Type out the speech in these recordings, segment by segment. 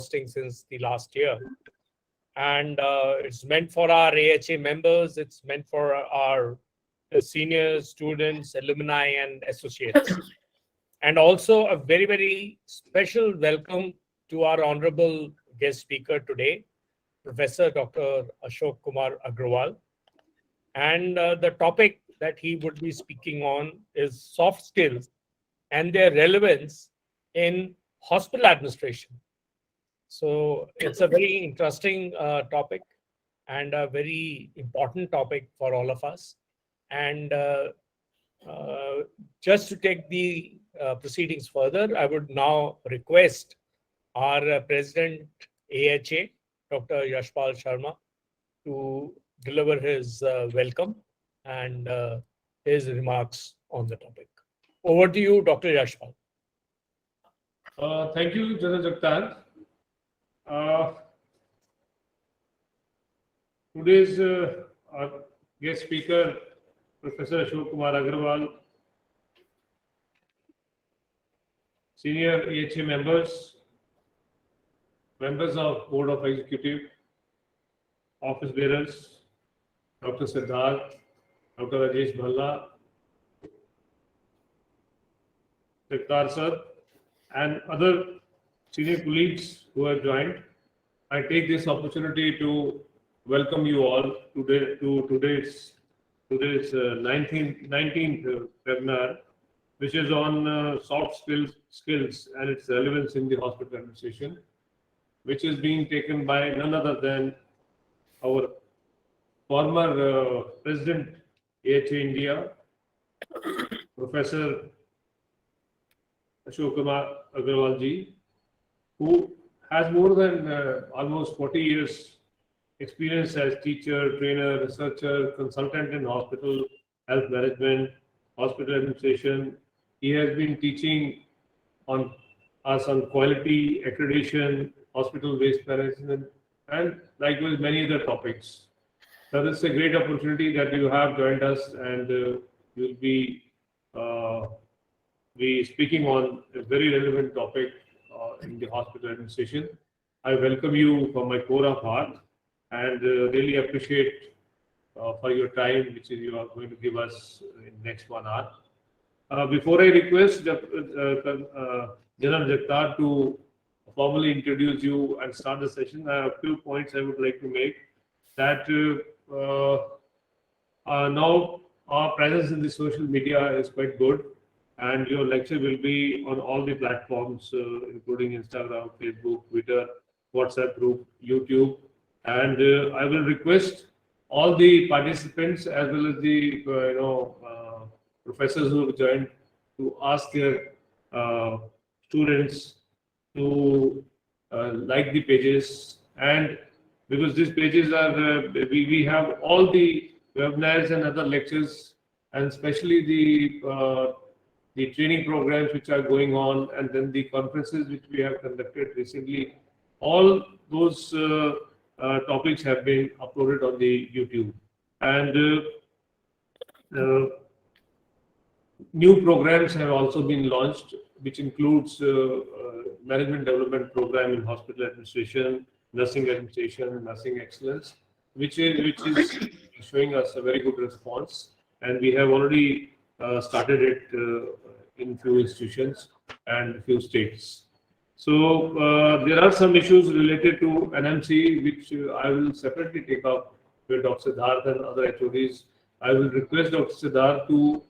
hosting since the last year. And it's meant for our AHA members, it's meant for our senior students, alumni, and associates. And also a very, very special welcome to our honorable guest speaker today, Professor Dr. Ashok Kumar Agarwal. And the topic that he would be speaking on is soft skills and their relevance in hospital administration. So it's a very interesting topic and a very important topic for all of us. And just to take the proceedings further, I would now request our President AHA, Dr. Yashpal Sharma, to deliver his welcome and his remarks on the topic. Over to you, Dr. Yashpal. Thank you, General Jagtar. Today's our guest speaker, Professor Ashok Kumar Agarwal, senior AHA members, members of Board of Executive, office bearers, Dr. Siddharth, Dr. Rajesh Bhalla, Jagtar sir, and other senior colleagues who have joined. I take this opportunity to welcome you all today to today's 19th webinar, which is on soft skills and its relevance in the hospital administration, which is being taken by none other than our former President AHA India, Professor Ashok Kumar Agarwal ji, who has more than almost 40 years experience as teacher, trainer, researcher, consultant in hospital health management, hospital administration. He has been teaching on us on quality, accreditation, hospital waste management, and likewise many other topics. So this is a great opportunity that you have joined us, and you'll be speaking on a very relevant topic in the hospital administration. I welcome you from my core of heart and really appreciate for your time, which you are going to give us in next 1 hour. Before I request General Jagtar to formally introduce you and start the session, I have a few points I would like to make. That now our presence in the social media is quite good, and your lecture will be on all the platforms, including Instagram, Facebook, Twitter, WhatsApp group, YouTube. And I will request all the participants as well as the professors who have joined to ask their students to like the pages, and because these pages are we have all the webinars and other lectures, and especially the training programs which are going on, and then the conferences which we have conducted recently. All those topics have been uploaded on the YouTube, and new programs have also been launched, which includes management development program in hospital administration, nursing administration, nursing excellence, which is showing us a very good response, and we have already started it in few institutions and few states. So there are some issues related to NMC, which I will separately take up with Dr. Siddharth and other HODs. I will request Dr. Siddharth to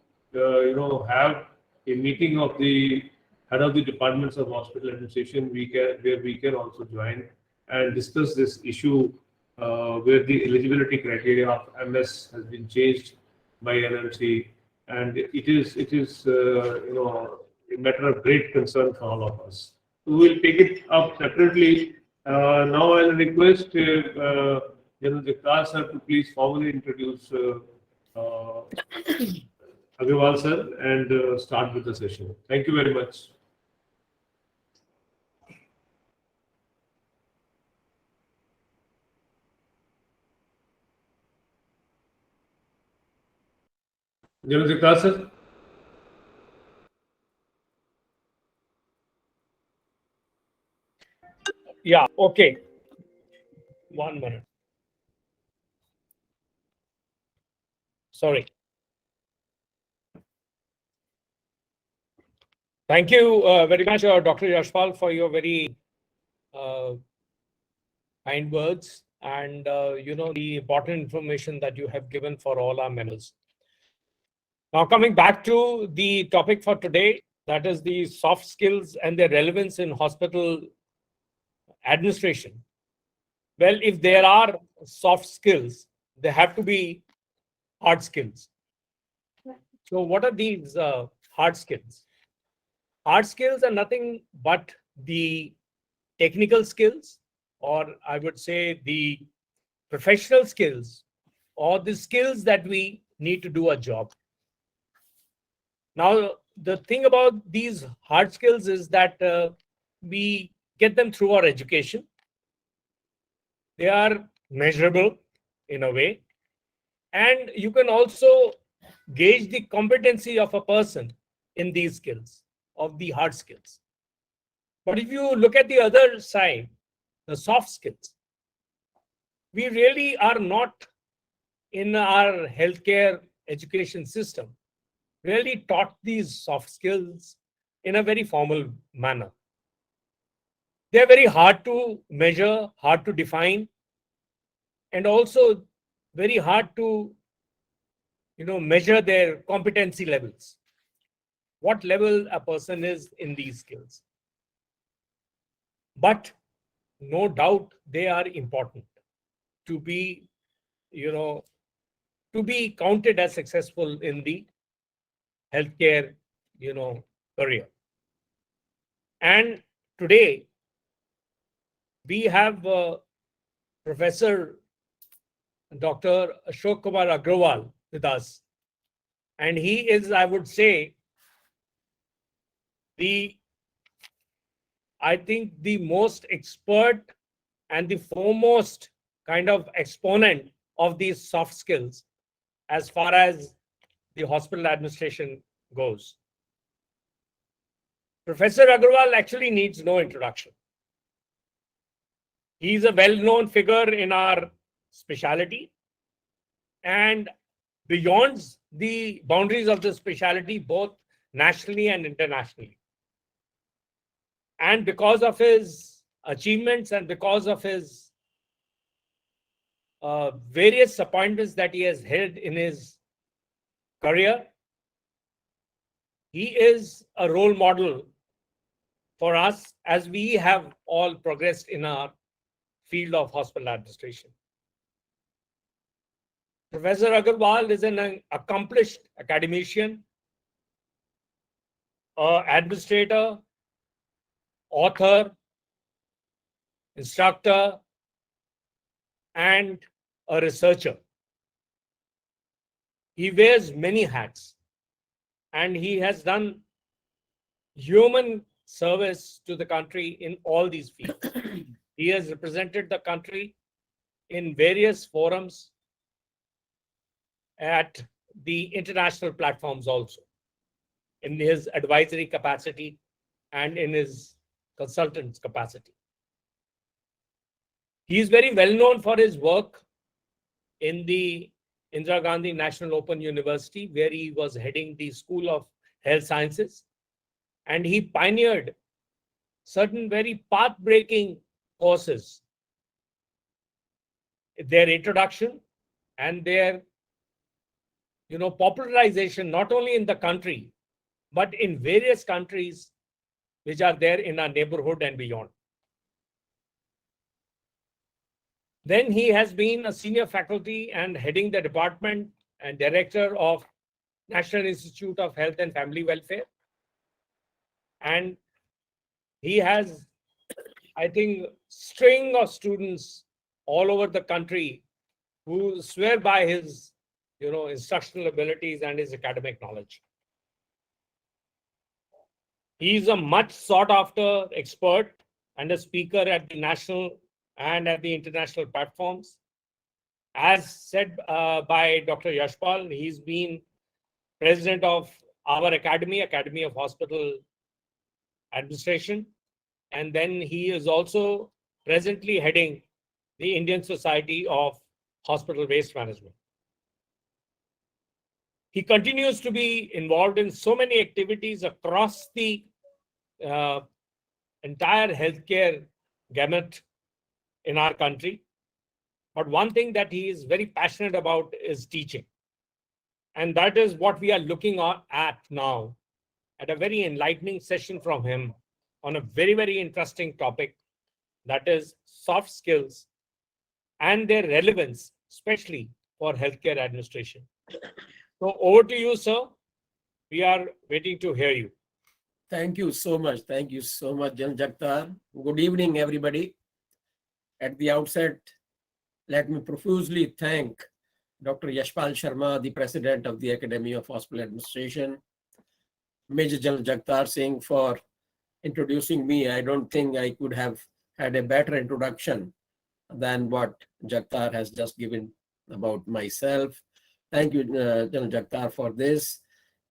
have a meeting of the head of the departments of hospital administration where we can also join and discuss this issue where the eligibility criteria of MS has been changed by NMC, and it is a matter of great concern for all of us. We will take it up separately. Now I'll request General Jagtar sir to please formally introduce Agarwal sir and start with the session. Thank you very much. General Jagtar sir. Yeah, okay. 1 minute. Sorry. Thank you very much, Dr. Yashpal, for your very uh, kind words and the important information that you have given for all our members. Now, coming back to the topic for today, that is the soft skills and their relevance in hospital administration. Well, if there are soft skills, there have to be hard skills. So, what are these hard skills? Hard skills are nothing but the technical skills, or I would say the professional skills, or the skills that we need to do a job. Now, the thing about these hard skills is that we get them through our education. They are measurable in a way, and you can also gauge the competency of a person in these skills, of the hard skills. But if you look at the other side, the soft skills, we really are not in our healthcare education system really taught these soft skills in a very formal manner. They're very hard to measure, hard to define, and also very hard to measure their competency levels. What level a person is in these skills. But no doubt they are important to be, to be counted as successful in the healthcare, career. And today we have Professor Dr. Ashok Kumar Agarwal with us. And he is, I would say, I think the most expert and the foremost kind of exponent of these soft skills as far as the hospital administration goes. Professor Agarwal actually needs no introduction. He's a well-known figure in our specialty and beyond the boundaries of the specialty, both nationally and internationally. And because of his achievements and because of his various appointments that he has held in his career, he is a role model for us as we have all progressed in our field of hospital administration. Professor Agarwal is an accomplished academician, administrator, author, instructor, and a researcher. He wears many hats and he has done human service to the country in all these fields. He has represented the country in various forums at the international platforms also, in his advisory capacity and in his consultant's capacity. He is very well known for his work in the Indira Gandhi National Open University, where he was heading the School of Health Sciences. And he pioneered certain very path-breaking courses. Their introduction and their popularization, not only in the country, but in various countries which are there in our neighborhood and beyond. Then he has been a senior faculty and heading the department and director of National Institute of Health and Family Welfare. And he has, I think, string of students all over the country who swear by his, instructional abilities and his academic knowledge. He is a much sought after expert and a speaker at the national and at the international platforms. As said by Dr. Yashpal, he's been president of our Academy of Hospital Administration. And then he is also presently heading the Indian Society of Hospital Waste Management. He continues to be involved in so many activities across the uh, entire healthcare gamut in our country. But one thing that he is very passionate about is teaching. And that is what we are looking at now, at a very enlightening session from him on a very, very interesting topic, that is soft skills and their relevance, especially for healthcare administration. So over to you, sir. We are waiting to hear you. Thank you so much. Thank you so much, Jan Jagtar. Good evening, everybody. At the outset, let me profusely thank Dr. Yashpal Sharma, the President of the Academy of Hospital Administration, Major General Jagtar Singh, for introducing me. I don't think I could have had a better introduction than what Jagtar has just given about myself. Thank you, General Jagtar, for this.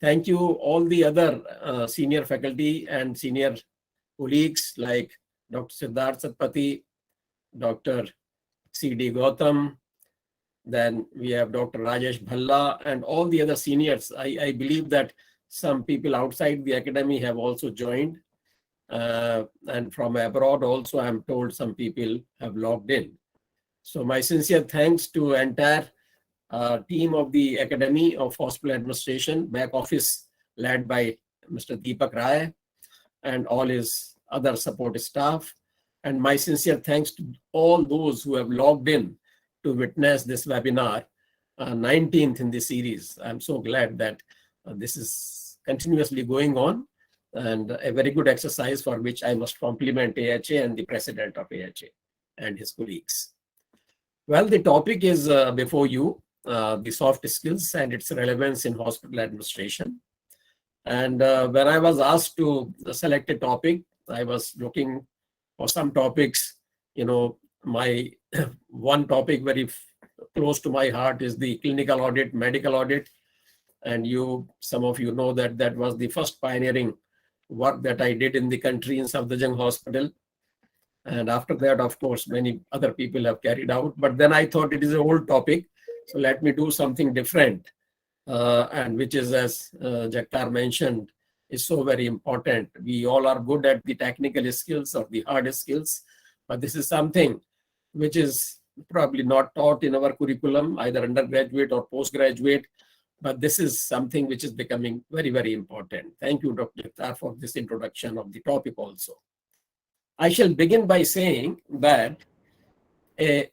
Thank you, all the other senior faculty and senior colleagues like Dr. Siddharth Satpathy, Dr. C.D. Gautam, then we have Dr. Rajesh Bhalla, and all the other seniors. I believe that some people outside the academy have also joined. And from abroad also, I'm told some people have logged in. So my sincere thanks to entire team of the Academy of Hospital Administration, back office led by Mr. Deepak Rai and all his other support staff. And my sincere thanks to all those who have logged in to witness this webinar, 19th in the series. I'm so glad that this is continuously going on, and a very good exercise for which I must compliment AHA and the president of AHA and his colleagues. Well, the topic is before you, the soft skills and its relevance in hospital administration. And when I was asked to select a topic, I was looking for some topics. You know, my one topic very close to my heart is the clinical audit, medical audit. And some of you know that that was the first pioneering work that I did in the country in Safdarjung Hospital. And after that, of course, many other people have carried out. But then I thought it is an old topic, so let me do something different. And which is, as Jagtar mentioned, is so very important. We all are good at the technical skills or the hard skills, but this is something which is probably not taught in our curriculum, either undergraduate or postgraduate. But this is something which is becoming very, very important. Thank you, Dr. Jagtar, for this introduction of the topic also. I shall begin by saying that a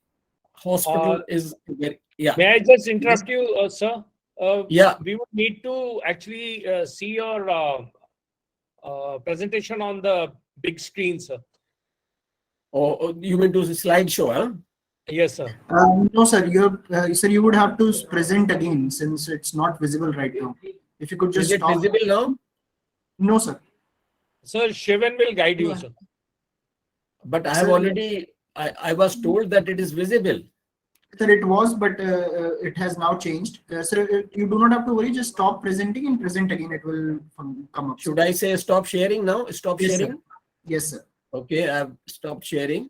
hospital is very, yeah. May I just interrupt you, sir? Yeah. We would need to actually see your presentation on the big screen, sir. Oh, you mean to slideshow, huh? Yes, sir. No, sir. You would have to present again since it's not visible right now. If you could just Is it stop. visible now? No, sir. Sir, Shivan will guide you, sir. But I have already, I was told that it is visible. Sir, it was, but it has now changed. Sir, you do not have to worry. Just stop presenting and present again. It will come up. Should I say stop sharing now? Stop Yes, sharing? sir. Yes, sir. Okay, I've stopped sharing.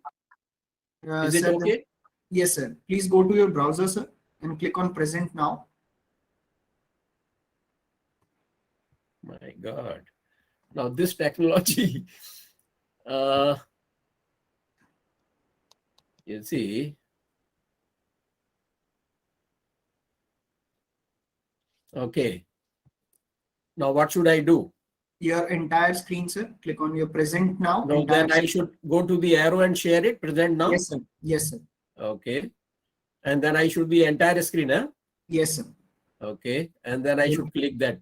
Is it Sir, okay? Yes, sir. Please go to your browser, sir, and click on present now. My God. Now this technology, you see, okay. Now what should I do? Your entire screen, sir. Click on your present now. No, then I should go to the arrow and share it, present now? Yes, sir. Yes, sir. Okay. And then I should be entire screen, huh? Yes, sir. Okay. And then I should click that.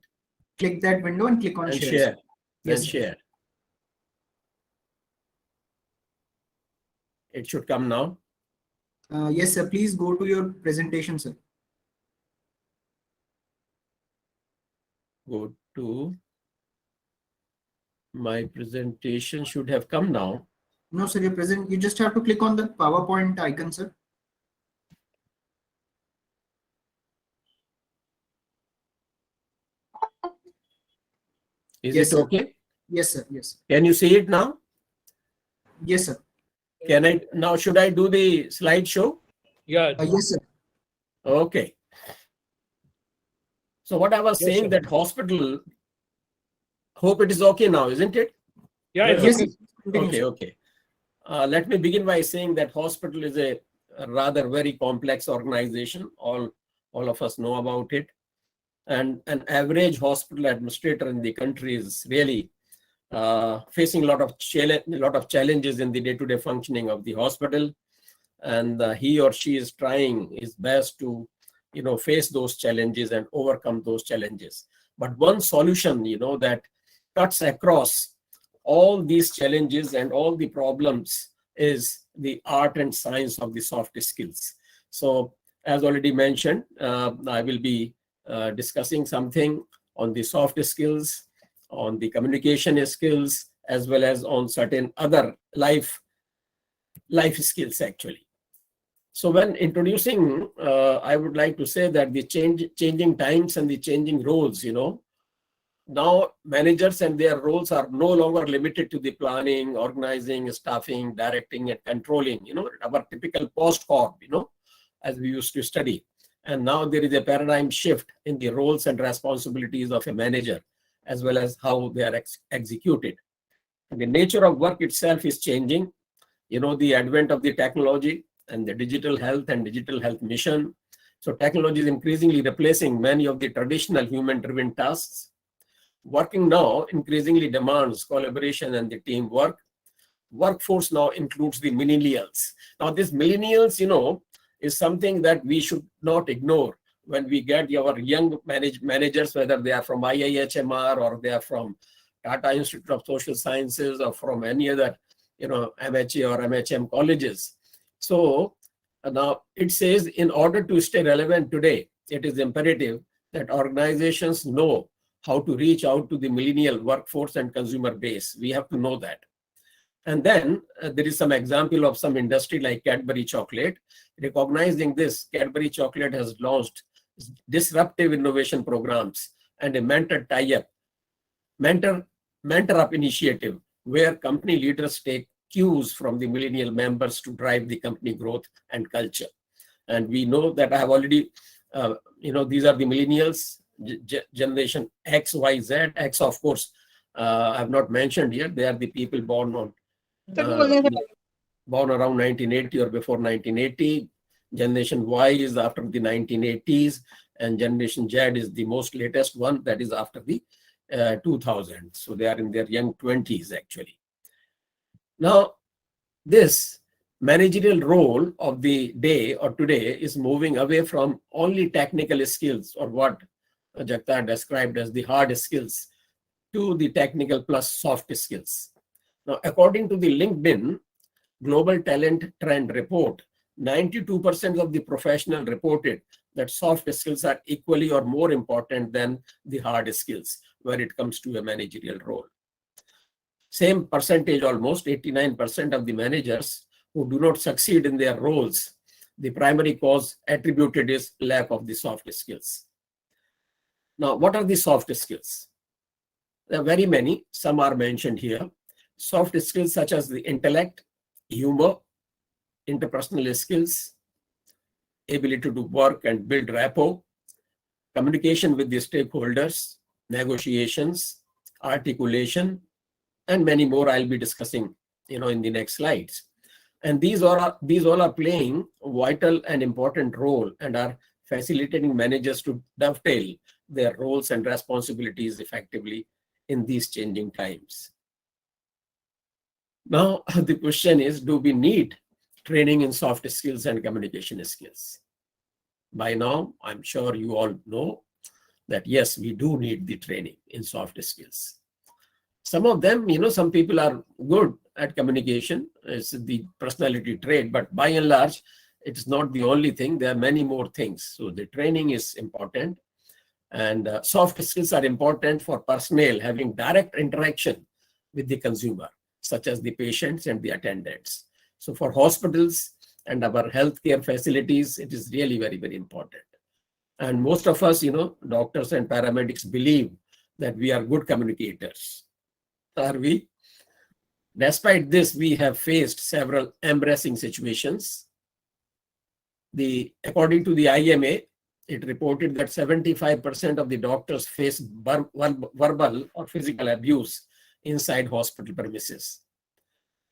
Click that window and click on And share. share. Yes, And sir. share. It should come now. Yes, sir. Please go to your presentation, sir. Go to my presentation, should have come now. No, sir. You just have to click on the PowerPoint icon, sir. Is Yes, it sir. okay? Yes, sir. Yes. Can you see it now? Yes, sir. Can I now? Should I do the slideshow? Yeah. Yes, sir. Okay. So what I was Yes, saying sir. that hospital. Hope it is okay now, isn't it? Yeah, it's Yes, okay. sir. Continue, Okay. sir. Okay. Let me begin by saying that hospital is a rather very complex organization. All of us know about it. And an average hospital administrator in the country is really facing a lot of challenges in the day-to-day functioning of the hospital, and he or she is trying his best to, face those challenges and overcome those challenges. But one solution, that cuts across all these challenges and all the problems is the art and science of the soft skills. So, as already mentioned, I will be discussing something on the soft skills, on the communication skills, as well as on certain other life skills actually. So when introducing, I would like to say that the changing times and the changing roles, now managers and their roles are no longer limited to the planning, organizing, staffing, directing, and controlling, our typical post-corp, as we used to study. And now there is a paradigm shift in the roles and responsibilities of a manager, as well as how they are executed. And the nature of work itself is changing. The advent of the technology and the digital health and digital health mission. So technology is increasingly replacing many of the traditional human-driven tasks. Working now increasingly demands collaboration and the teamwork. Workforce now includes the millennials. Now, these millennials, is something that we should not ignore when we get our young managers, whether they are from IIHMR or they are from Tata Institute of Social Sciences or from any other, MHA or MHM colleges. So now it says in order to stay relevant today, it is imperative that organizations know how to reach out to the millennial workforce and consumer base. We have to know that. And then there is some example of some industry like Cadbury chocolate. Recognizing this, Cadbury chocolate has launched disruptive innovation programs and a mentor up initiative where company leaders take cues from the millennial members to drive the company growth and culture. And we know that I have already, these are the millennials, generation X, Y, Z. X, of course, I have not mentioned here. They are the people born around 1980 or before 1980. Generation Y is after the 1980s, and Generation Z is the most latest one, that is after the 2000. So they are in their young 20s actually. Now, this managerial role of the day or today is moving away from only technical skills, or what Jagtar described as the hard skills, to the technical plus soft skills. Now, according to the LinkedIn Global Talent Trend Report, 92% of the professionals reported that soft skills are equally or more important than the hard skills when it comes to a managerial role. Same percentage, almost 89% of the managers who do not succeed in their roles, the primary cause attributed is lack of the soft skills. Now, what are the soft skills? There are very many. Some are mentioned here. Soft skills such as the intellect, humor, interpersonal skills, ability to work and build rapport, communication with the stakeholders, negotiations, articulation, and many more I'll be discussing, in the next slides. And these all are playing a vital and important role and are facilitating managers to dovetail their roles and responsibilities effectively in these changing times. Now, the question is, do we need training in soft skills and communication skills? By now, I'm sure you all know that yes, we do need the training in soft skills. Some of them, some people are good at communication. It's the personality trait, but by and large, it's not the only thing. There are many more things. So the training is important. And soft skills are important for personnel having direct interaction with the consumer, such as the patients and the attendants. So for hospitals and our healthcare facilities, it is really very, very important. And most of us, doctors and paramedics believe that we are good communicators. Are we? Despite this, we have faced several embarrassing situations. According to the IMA, it reported that 75% of the doctors face verbal or physical abuse inside hospital premises.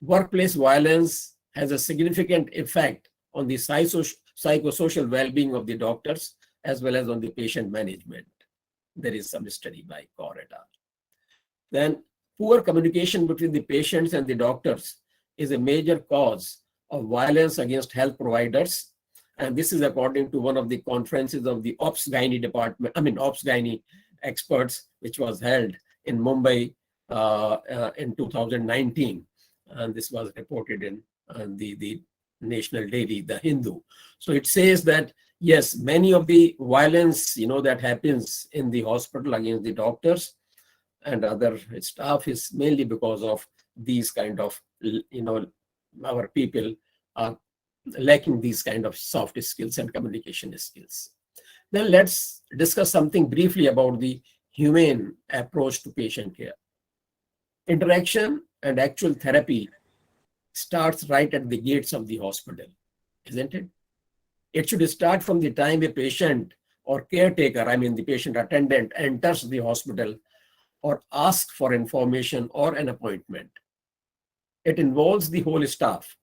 Workplace violence has a significant effect on the psychosocial well-being of the doctors as well as on the patient management. There is some study by Kaur et al. Then poor communication between the patients and the doctors is a major cause of violence against health providers. And this is according to one of the conferences of the Ops-Gynae department, Ops-Gynae experts, which was held in Mumbai in 2019. And this was reported in the national daily, The Hindu. So it says that, yes, many of the violence, that happens in the hospital against the doctors and other staff is mainly because of these kind of, our people are lacking these kind of soft skills and communication skills. Then let's discuss something briefly about the humane approach to patient care. Interaction and actual therapy starts right at the gates of the hospital, isn't it? It should start from the time a patient or caretaker, the patient attendant, enters the hospital or asks for information or an appointment. It involves the whole staff,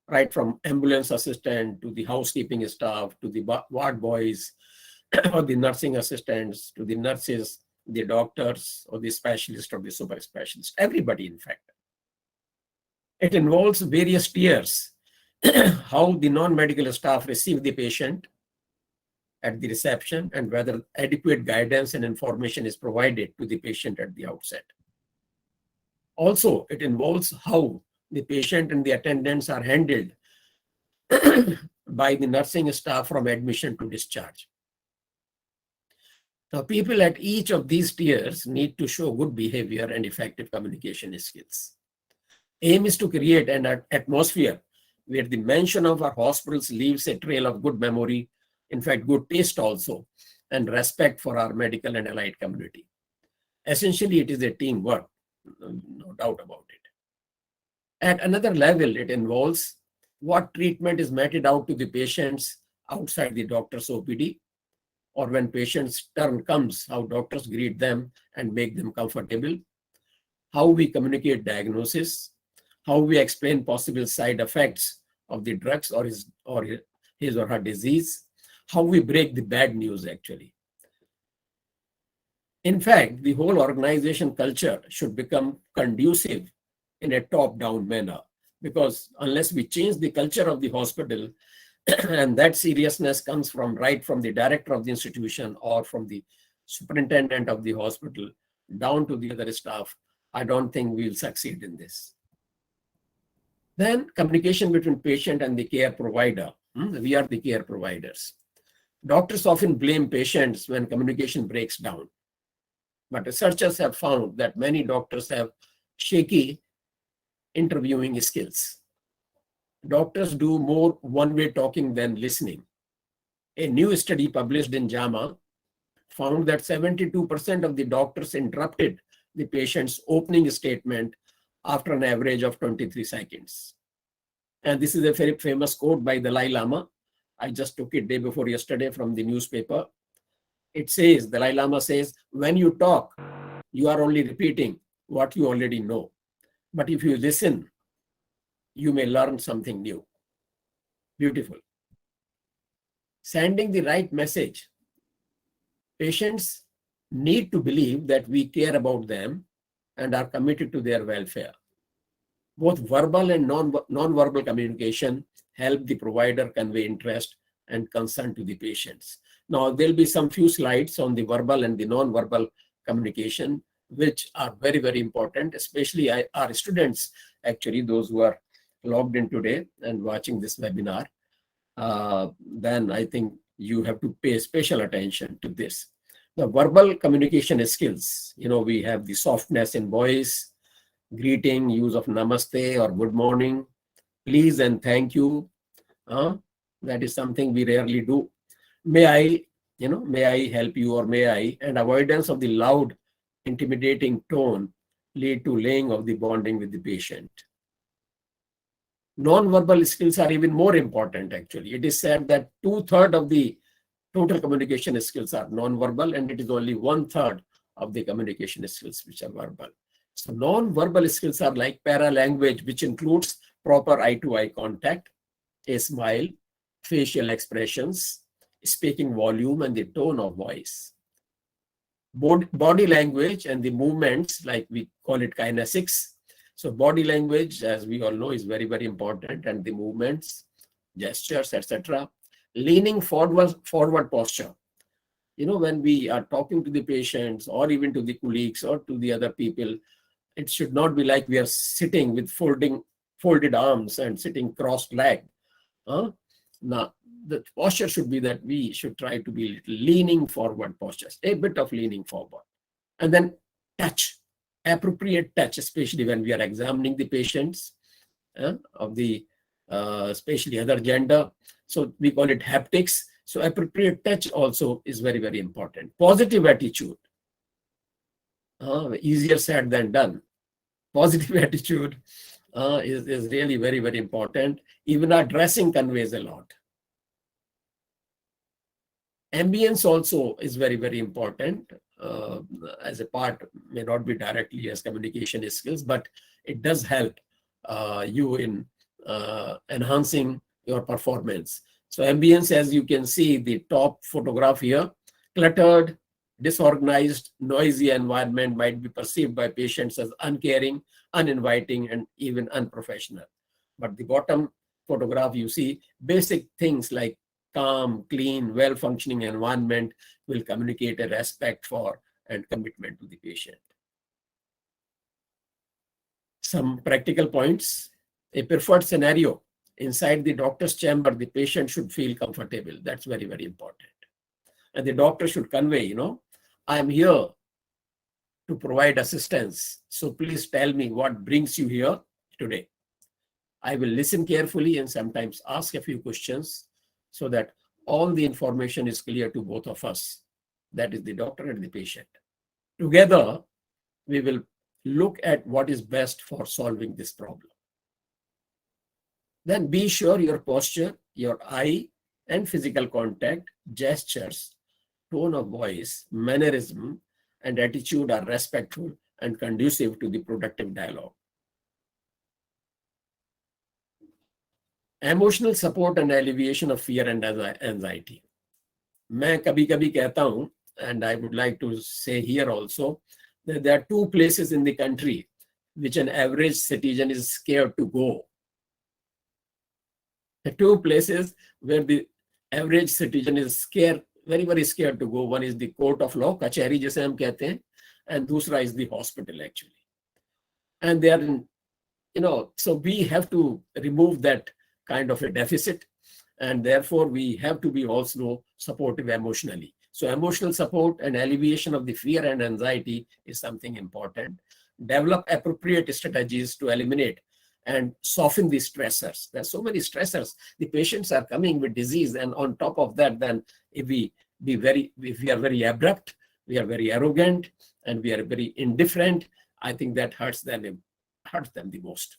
right from ambulance assistant to the housekeeping staff, to the ward boys, or the nursing assistants, to the nurses, the doctors, or the specialist or the super specialist, everybody in fact. It involves various tiers, how the non-medical staff receive the patient at the reception and whether adequate guidance and information is provided to the patient at the outset. Also, it involves how the patient and the attendants are handled by the nursing staff from admission to discharge. Now, people at each of these tiers need to show good behavior and effective communication skills. Aim is to create an atmosphere where the mention of our hospitals leaves a trail of good memory, in fact, good taste also, and respect for our medical and allied community. Essentially, it is a teamwork, no doubt about it. At another level, it involves what treatment is meted out to the patients outside the doctor's OPD, or when patient's turn comes, how doctors greet them and make them comfortable, how we communicate diagnosis, how we explain possible side effects of the drugs or his or her disease, how we break the bad news actually. In fact, the whole organization culture should become conducive in a top-down manner, because unless we change the culture of the hospital, and that seriousness comes right from the director of the institution or from the superintendent of the hospital down to the other staff, I don't think we'll succeed in this. Then communication between patient and the care provider. We are the care providers. Doctors often blame patients when communication breaks down. But researchers have found that many doctors have shaky interviewing skills. Doctors do more one-way talking than listening. A new study published in JAMA found that 72% of the doctors interrupted the patient's opening statement after an average of 23 seconds. And this is a very famous quote by the Dalai Lama. I just took it day before yesterday from the newspaper. It says, the Dalai Lama says, when you talk, you are only repeating what you already know. But if you listen, you may learn something new. Beautiful. Sending the right message. Patients need to believe that we care about them and are committed to their welfare. Both verbal and non-verbal communication help the provider convey interest and concern to the patients. Now, there'll be some few slides on the verbal and the non-verbal communication, which are very, very important, especially our students, actually, those who are logged in today and watching this webinar. Then I think you have to pay special attention to this. The verbal communication skills, we have the softness in voice, greeting, use of namaste or good morning, please and thank you. That is something we rarely do. May I help you, or may I, and avoidance of the loud, intimidating tone lead to laying of the bonding with the patient. Non-verbal skills are even more important, actually. It is said that 2/3 of the total communication skills are non-verbal, and it is only 1/3 of the communication skills which are verbal. So non-verbal skills are like para-language, which includes proper eye-to-eye contact, a smile, facial expressions, speaking volume, and the tone of voice. Body language and the movements, like we call it kinesics. So body language, as we all know, is very, very important, and the movements, gestures, etc. Leaning forward posture. When we are talking to the patients or even to the colleagues or to the other people, it should not be like we are sitting with folded arms and sitting cross-legged. Now, the posture should be that we should try to be leaning forward postures, a bit of leaning forward. And then touch, appropriate touch, especially when we are examining the patients of the especially other gender. So we call it haptics. So appropriate touch also is very, very important. Positive attitude, easier said than done. Positive attitude is really very, very important. Even our dressing conveys a lot. Ambience also is very, very important as a part, may not be directly as communication skills, but it does help you in enhancing your performance. So ambience, as you can see, the top photograph here, cluttered, disorganized, noisy environment might be perceived by patients as uncaring, uninviting, and even unprofessional. But the bottom photograph, you see basic things like calm, clean, well-functioning environment will communicate a respect for and commitment to the patient. Some practical points. A preferred scenario: inside the doctor's chamber, the patient should feel comfortable. That's very, very important. And the doctor should convey, I am here to provide assistance. So please tell me what brings you here today. I will listen carefully and sometimes ask a few questions so that all the information is clear to both of us. That is the doctor and the patient. Together, we will look at what is best for solving this problem. Then be sure your posture, your eye and physical contact, gestures, tone of voice, mannerism, and attitude are respectful and conducive to the productive dialogue. Emotional support and alleviation of fear and anxiety. मैं कभी-कभी कहता हूँ, and I would like to say here also, that there are two places in the country which an average citizen is scared to go. The two places where the average citizen is scared, very, very scared to go. One is the court of law, kachari जैसे हम कहते हैं, and दूसरा is the hospital actually. And they are in, so we have to remove that kind of a deficit, and therefore we have to be also supportive emotionally. So emotional support and alleviation of the fear and anxiety is something important. Develop appropriate strategies to eliminate and soften the stressors. There are so many stressors. The patients are coming with disease, and on top of that, then if we are very abrupt, we are very arrogant, and we are very indifferent, I think that hurts them the most.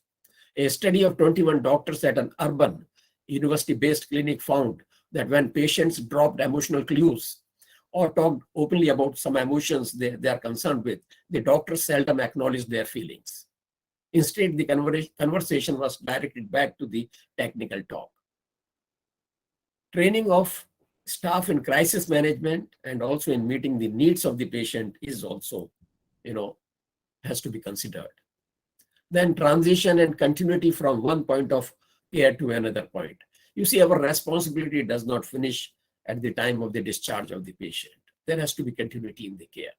A study of 21 doctors at an urban university-based clinic found that when patients dropped emotional clues or talked openly about some emotions they are concerned with, the doctors seldom acknowledged their feelings. Instead, the conversation was directed back to the technical talk. Training of staff in crisis management and also in meeting the needs of the patient is also, has to be considered. Then transition and continuity from one point of care to another point. You see, our responsibility does not finish at the time of the discharge of the patient. There has to be continuity in the care.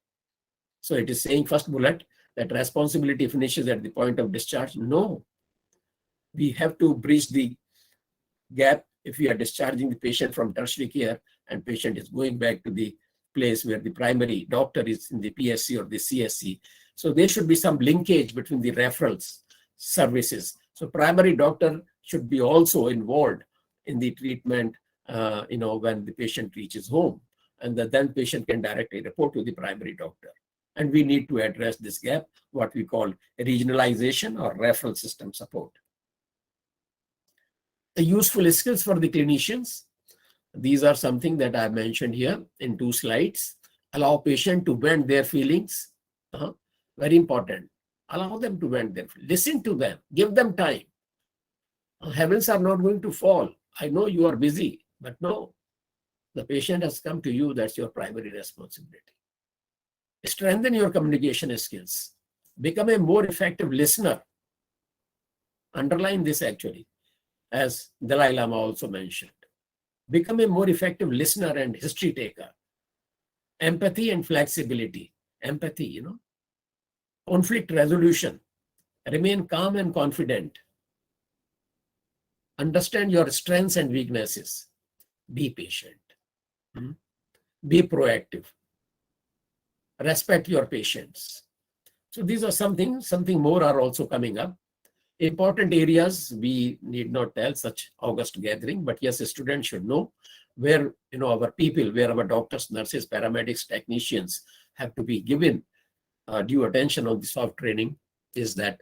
So it is saying, first bullet, that responsibility finishes at the point of discharge. No, we have to bridge the gap. If we are discharging the patient from tertiary care and patient is going back to the place where the primary doctor is in the PSC or the CSC. So there should be some linkage between the referrals services. So primary doctor should be also involved in the treatment, when the patient reaches home, and then patient can directly report to the primary doctor. And we need to address this gap, what we call regionalization or referral system support. The useful skills for the clinicians. These are something that I mentioned here in 2 slides. Allow patient to vent their feelings. Very important. Allow them to vent their feelings. Listen to them. Give them time. Heavens are not going to fall. I know you are busy, but no. The patient has come to you. That's your primary responsibility. Strengthen your communication skills. Become a more effective listener. Underline this actually, as Dalai Lama also mentioned. Become a more effective listener and history taker. Empathy and flexibility. Empathy, conflict resolution. Remain calm and confident. Understand your strengths and weaknesses. Be patient. Be proactive. Respect your patients. So these are something more are also coming up. Important areas we need not tell such August gathering, but yes, a student should know where our people, where our doctors, nurses, paramedics, technicians have to be given due attention on the soft training is that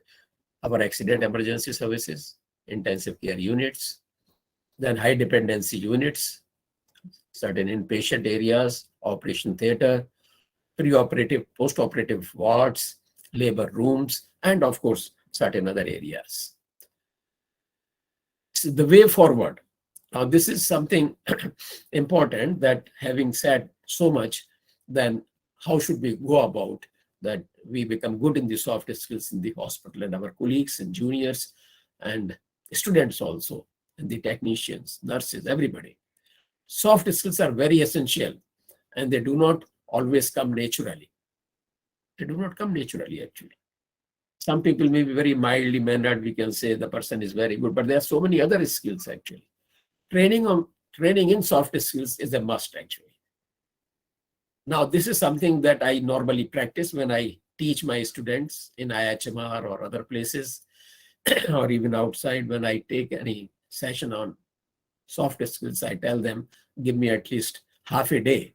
our accident emergency services, intensive care units, then high dependency units, certain inpatient areas, operation theater, preoperative, postoperative wards, labor rooms, and of course, certain other areas. So the way forward. Now, this is something important that having said so much, then how should we go about that we become good in the soft skills in the hospital and our colleagues and juniors and students also, and the technicians, nurses, everybody. Soft skills are very essential and they do not always come naturally. They do not come naturally actually. Some people may be very mildly mannered, we can say the person is very good, but there are so many other skills actually. Training in soft skills is a must actually. Now, this is something that I normally practice when I teach my students in IHMR or other places, or even outside when I take any session on soft skills. I tell them, give me at least half a day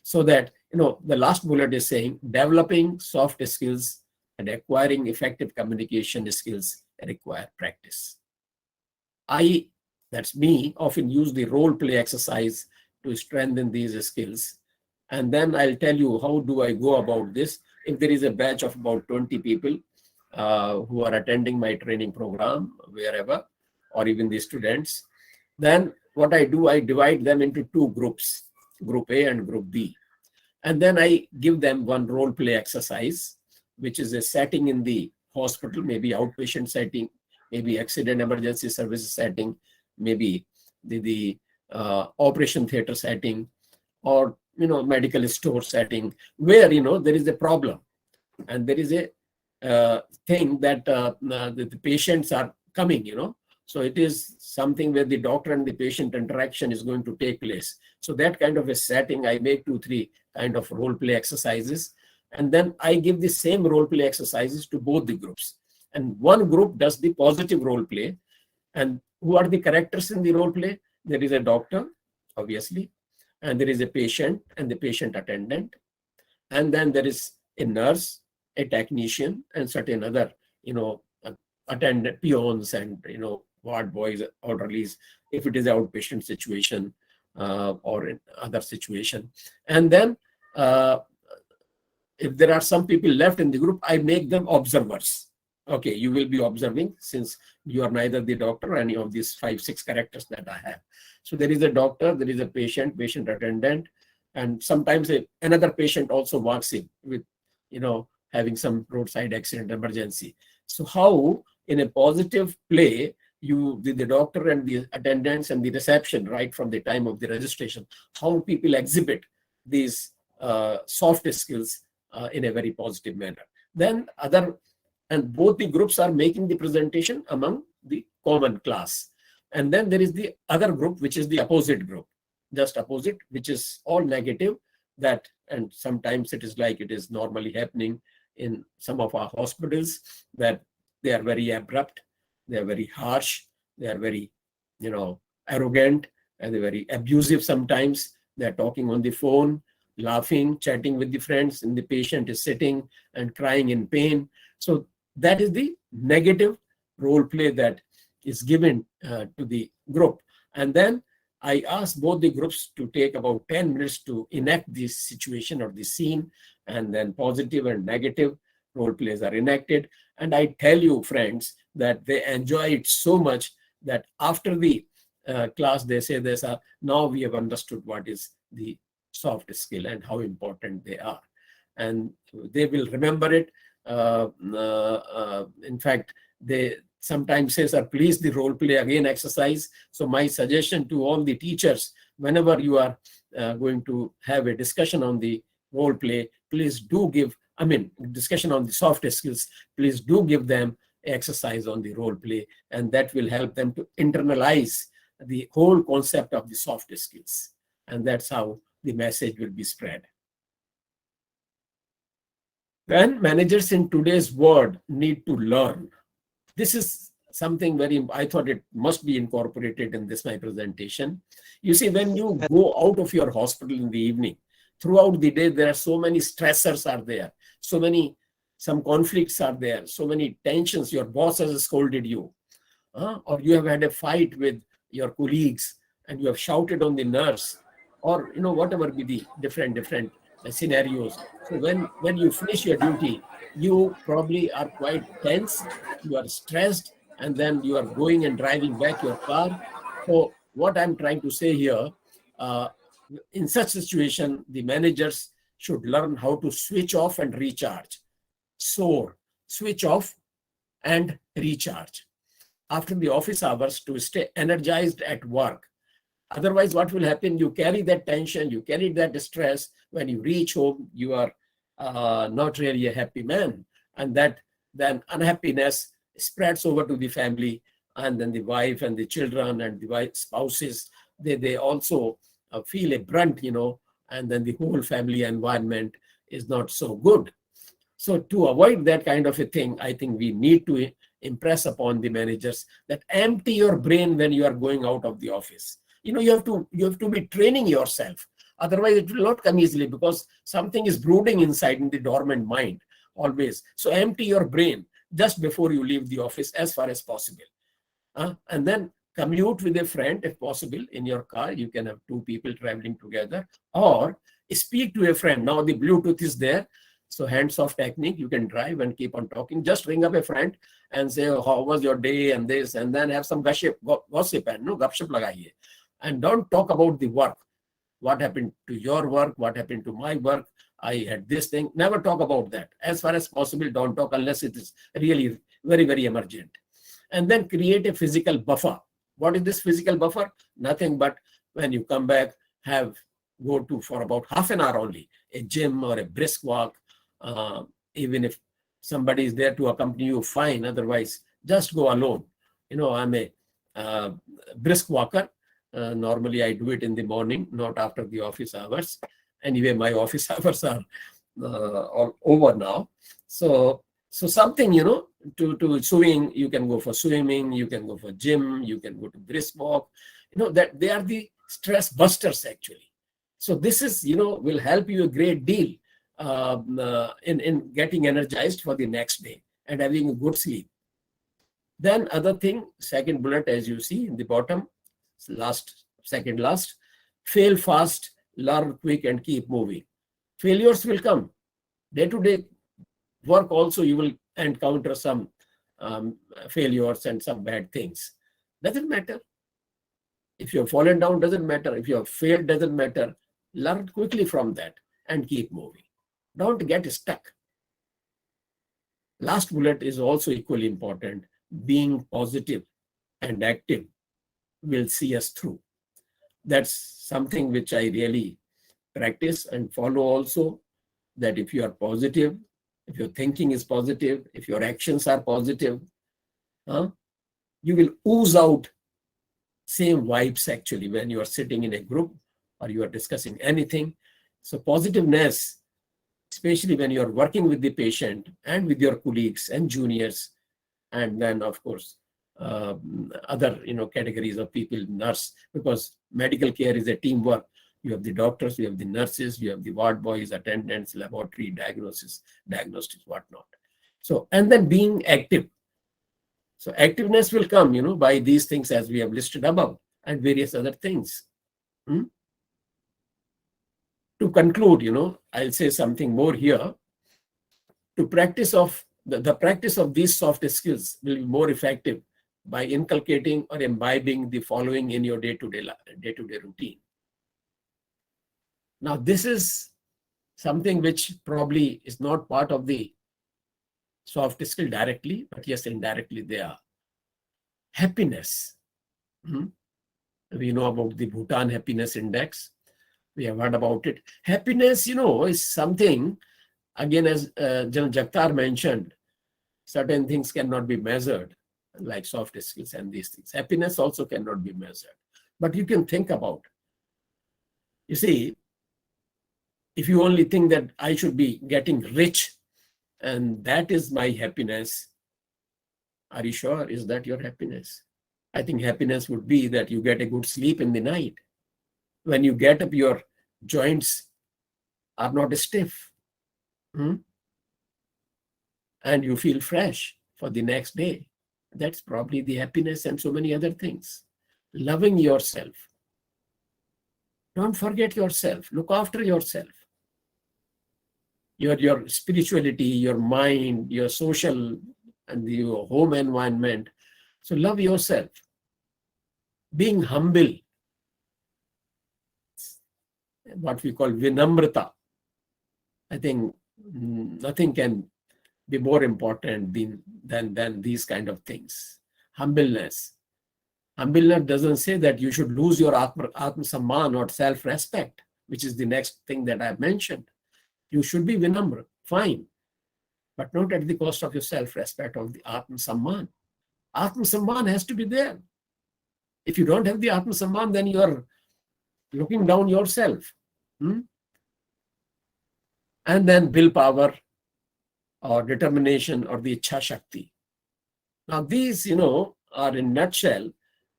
so that, the last bullet is saying developing soft skills and acquiring effective communication skills require practice. That's me, often use the role play exercise to strengthen these skills. And then I'll tell you how do I go about this. If there is a batch of about 20 people who are attending my training program, wherever, or even the students, then what I do, I divide them into 2 groups, Group A and Group B. And then I give them one role play exercise, which is a setting in the hospital, maybe outpatient setting, maybe accident emergency services setting, maybe the operation theater setting, or medical store setting, where there is a problem and there is a thing that the patients are coming, so it is something where the doctor and the patient interaction is going to take place. So that kind of a setting, I make 2-3 kind of role play exercises, and then I give the same role play exercises to both the groups. And one group does the positive role play. And who are the characters in the role play? There is a doctor, obviously, and there is a patient and the patient attendant. And then there is a nurse, a technician, and certain other, attendant peons and, ward boys, orderlies, if it is an outpatient situation or in other situation. And then if there are some people left in the group, I make them observers. Okay, you will be observing since you are neither the doctor or any of these 5-6 characters that I have. So there is a doctor, there is a patient attendant, and sometimes another patient also walks in with, having some roadside accident emergency. So how in a positive play, the doctor and the attendants and the reception, right from the time of the registration, how people exhibit these soft skills in a very positive manner. Then and both the groups are making the presentation among the common class. And then there is the other group, which is the opposite group, just opposite, which is all negative, and sometimes it is like it is normally happening in some of our hospitals, that they are very abrupt, they are very harsh, they are very, arrogant, and they're very abusive sometimes. They're talking on the phone, laughing, chatting with the friends, and the patient is sitting and crying in pain. So that is the negative role play that is given to the group. And then I asked both the groups to take about 10 minutes to enact this situation or the scene, and then positive and negative role plays are enacted. And I tell you, friends, that they enjoy it so much that after the class, they say this, now we have understood what is the soft skill and how important they are. And they will remember it. In fact, they sometimes say, sir, please the role play again exercise. So my suggestion to all the teachers, whenever you are going to have a discussion on the role play, please do give, discussion on the soft skills, please do give them exercise on the role play, and that will help them to internalize the whole concept of the soft skills. And that's how the message will be spread. When managers in today's world need to learn, this is something very, I thought it must be incorporated in this, my presentation. You see, when you go out of your hospital in the evening, throughout the day, there are so many stressors are there, some conflicts are there, so many tensions. Your boss has scolded you, or you have had a fight with your colleagues and you have shouted on the nurse, or whatever be the different scenarios. So when you finish your duty, you probably are quite tense, you are stressed, and then you are going and driving back your car. So what I'm trying to say here, in such situation, the managers should learn how to switch off and recharge. So switch off and recharge after the office hours to stay energized at work. Otherwise, what will happen? You carry that tension, you carry that stress. When you reach home, you are not really a happy man. And that then unhappiness spreads over to the family, and then the wife and the children and the wife spouses, they also feel a brunt, and then the whole family environment is not so good. So to avoid that kind of a thing, I think we need to impress upon the managers that empty your brain when you are going out of the office. You have to be training yourself. Otherwise, it will not come easily, because something is brooding inside in the dormant mind always. So empty your brain just before you leave the office as far as possible. And then commute with a friend if possible in your car. You can have two people traveling together, or speak to a friend. Now the Bluetooth is there. So hands-off technique, you can drive and keep on talking. Just ring up a friend and say, how was your day and this, and then have some gossip and gupshup lagaiye. And don't talk about the work. What happened to your work? What happened to my work? I had this thing. Never talk about that. As far as possible, don't talk unless it is really very, very emergent. And then create a physical buffer. What is this physical buffer? Nothing but when you come back, go to for about half an hour only, a gym or a brisk walk. Even if somebody is there to accompany you, fine. Otherwise, just go alone. I'm a brisk walker. Normally, I do it in the morning, not after the office hours. Anyway, my office hours are all over now. So something, to swimming, you can go for swimming, you can go for gym, you can go to brisk walk. That they are the stress busters actually. So this is, will help you a great deal in getting energized for the next day and having a good sleep. Then other thing, second bullet, as you see in the bottom, second last, fail fast, learn quick, and keep moving. Failures will come. Day-to-day work also, you will encounter some failures and some bad things. Doesn't matter. If you have fallen down, doesn't matter. If you have failed, doesn't matter. Learn quickly from that and keep moving. Don't get stuck. Last bullet is also equally important. Being positive and active will see us through. That's something which I really practice and follow also, that if you are positive, if your thinking is positive, if your actions are positive, you will ooze out same vibes actually when you are sitting in a group or you are discussing anything. So positiveness, especially when you are working with the patient and with your colleagues and juniors, and then of course other categories of people, nurse, because medical care is a teamwork. You have the doctors, you have the nurses, you have the ward boys, attendants, laboratory, diagnostics, whatnot. So, and then being active. So activeness will come, by these things as we have listed above and various other things. To conclude, I'll say something more here. To practice of the practice of these soft skills will be more effective by inculcating or imbibing the following in your day-to-day routine. Now, this is something which probably is not part of the soft skill directly, but yes, indirectly they are. Happiness. We know about the Bhutan Happiness Index. We have heard about it. Happiness, is something, again, as General Jagtar mentioned, certain things cannot be measured, like soft skills and these things. Happiness also cannot be measured. But you can think about, you see, if you only think that I should be getting rich and that is my happiness, are you sure? Is that your happiness? I think happiness would be that you get a good sleep in the night. When you get up, your joints are not stiff. And you feel fresh for the next day. That's probably the happiness, and so many other things. Loving yourself. Don't forget yourself. Look after yourself. Your spirituality, your mind, your social and your home environment. So love yourself. Being humble. What we call vinamrata. I think nothing can be more important than these kind of things. Humbleness. Humbleness doesn't say that you should lose your atma samman or self-respect, which is the next thing that I've mentioned. You should be vinamra, fine, but not at the cost of your self-respect or the atma samman. Atma samman has to be there. If you don't have the atma samman, then you are looking down yourself. And then willpower or determination or the ichha shakti. Now these, are in nutshell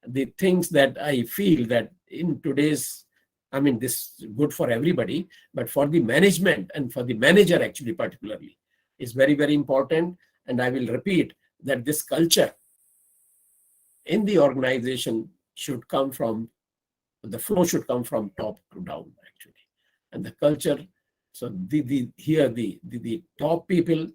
the things that I feel that in today's, this is good for everybody, but for the management and for the manager actually particularly is very, very important. And I will repeat that this culture in the organization should come from, the flow should come from top to down actually. And the culture, so the top people,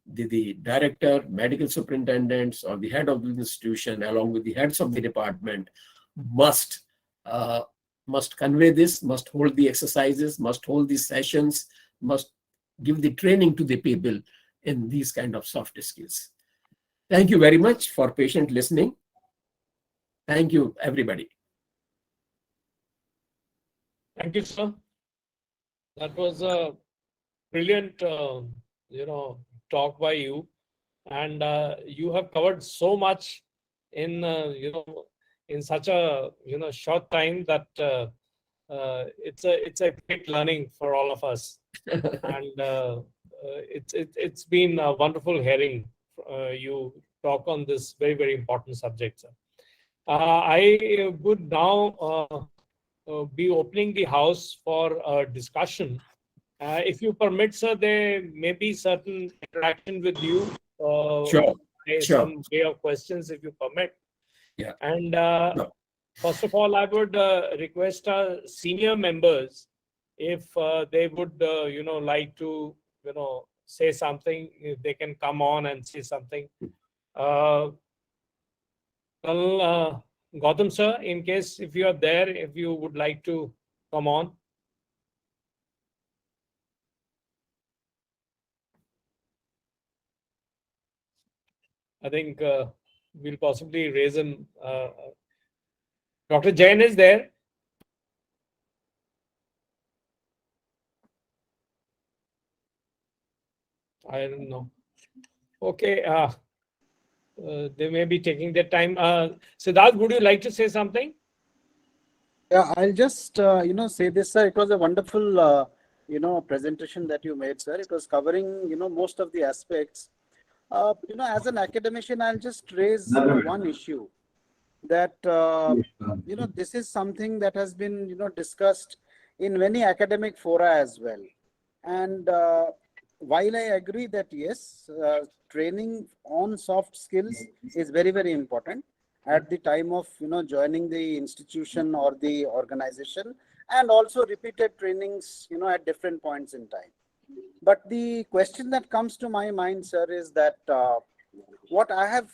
the director, medical superintendents, or the head of the institution, along with the heads of the department, must convey this, must hold the exercises, must hold these sessions, must give the training to the people in these kind of soft skills. Thank you very much for patient listening. Thank you, everybody. Thank you, sir. That was a brilliant, talk by you, and you have covered so much in in such a short time that it's a great learning for all of us, and it's been a wonderful hearing you talk on this very, very important subject, sir. I would now be opening the house for a discussion. If you permit, sir, there may be certain interaction with you. Sure. Some way of questions, if you permit. Yeah. And first of all, I would request our senior members, if they would, like to, say something, if they can come on and say something. Gautam, sir, in case if you are there, if you would like to come on. I think we'll possibly raise him. Dr. Jain is there. I don't know. Okay. They may be taking their time. Siddharth, would you like to say something? Yeah, I'll just, say this, sir. It was a wonderful, presentation that you made, sir. It was covering, most of the aspects. As an academician, I'll just raise one issue that, this is something that has been, discussed in many academic fora as well. And while I agree that yes, training on soft skills is very, very important at the time of joining the institution or the organization, and also repeated trainings at different points in time. But the question that comes to my mind, sir, is that what I have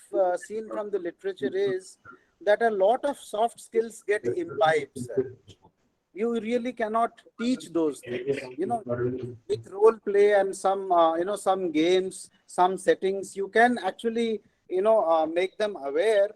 seen from the literature is that a lot of soft skills get imbibed, sir. You really cannot teach those things. With role play and some, some games, some settings, you can actually, make them aware.